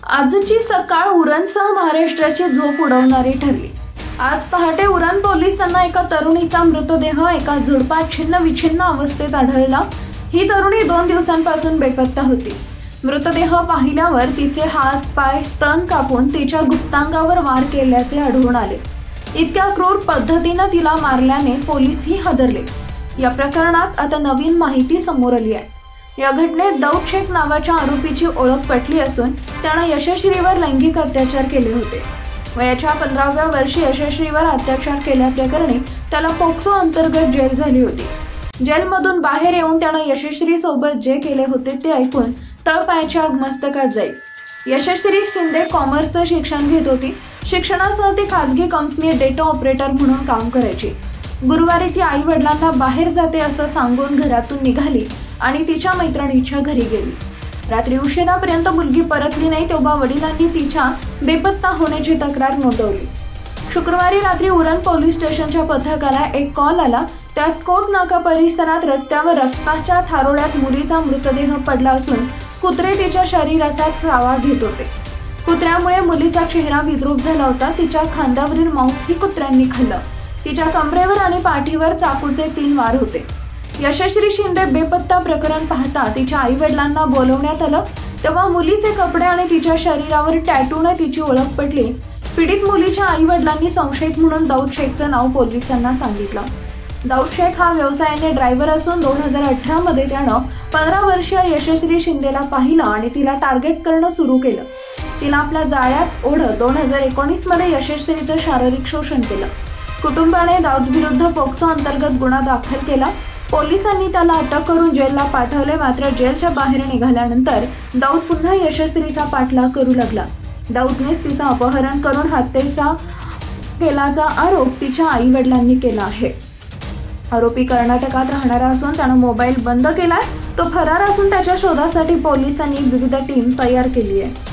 आजची सकाळ उरणसह महाराष्ट्राची झोप उडवणारी ठरली। आज पहाटे उरण पोलिसांना एका तरुणीचा मृतदेह एका झुडपात छिन्न विछिन्न अवस्थेत आढळला। ही तरुणी 2 दिवसांपासून बेपत्ता होती। मृतदेह पाहिल्यावर तिचे हात पाय स्तन कापून तिच्या गुप्तांगावर वार केल्याचे आढळून आले। इतक्या क्रूर पद्धतीने तिला मारल्याने पोलीसही हादरले। या प्रकरणात आता नवीन माहिती समोर आली आहे। या घटनेत दाऊद शेख नावाच्या आरोपीची ओळख पटली असून त्याने यशश्रीवर लैंगिक अत्याचार केले होते। वयाच्या 15व्या वर्षी यशश्रीवर अत्याचार केल्याप्रकरणी त्याला पोक्सो अंतर्गत जेल झाली होती। जेलमधून बाहेर येऊन त्याने यशश्री सोबत जे केले होते ते ऐकून तळपायाच्या मस्तकात जाईल। यशश्री शिंदे कॉमर्सचं शिक्षण घेत होती। शिक्षणासह ती खासगी कंपनीत डेटा ऑपरेटर म्हणून काम करायची। गुरुवारी ती आई वडिलांना बाहेर जाते असं सांगून घरातून निघाली आणि तिच्या मैत्रिणीच्या घरी गेली। रात्री उशिरापर्यंत मुलगी परतली नाही तेव्हा वडिलांनी तिच्या बेपत्ता होण्याची तक्रार नोंदवली। शुक्रवारी रात्री उरण पोलीस स्टेशनच्या पथकाला एक कॉल आला। त्यात कोट नाका परिसरात रस्त्याच्या थारोळ्यात मुलीचा मृतदेह पडला असून कुत्रे तिच्या शरीराचा चावा घेत होते। कुत्र्यामुळे मुलीचा चेहरा विद्रूप झाला होता। तिच्या खांद्यावरील मांसही कुत्र्यांनी खाल्लं। तिच्या कमरेवर आणि पाठीवर चाकूचे 3 वार होते। यशश्री शिंदे बेपत्ता प्रकरण पाहता तिच्या आई वडिलांना बोलवण्यात आलं तेव्हा मुलीचे कपडे आणि तिच्या शरीरावर टॅटूने तिची ओळख पटली। पीडित मुलीच्या आई वडिलांनी संशयित म्हणून दाऊद शेखचं नाव पोलिसांना सांगितलं। दाऊद शेख हा व्यवसायाने ड्रायव्हर असून 2018 मध्ये त्यानं 15 वर्षीय यशश्री शिंदेला पाहिलं आणि तिला टार्गेट करणं सुरू केलं। तिला आपल्या जाळ्यात ओढत 2019 मध्ये यशश्रीचं शारीरिक शोषण केलं। कुटुंबाने दाऊद विरुद्ध पोक्सो अंतर्गत गुन्हा दाखल केला। पोलिसांनी त्याला अटक करून जेलला पाठवले। मात्र जेलच्या बाहेर निघाल्यानंतर दाऊद पुन्हा यशश्रीचा पाठलाग करू लागला। दाऊदनेच तिचं अपहरण करून हत्येचा केल्याचा आरोप तिच्या आई वडिलांनी केला आहे। आरोपी कर्नाटकात राहणारा असून त्यानं मोबाईल बंद केलाय। तो फरार असून त्याच्या शोधासाठी पोलिसांनी विविध टीम तयार केली आहे।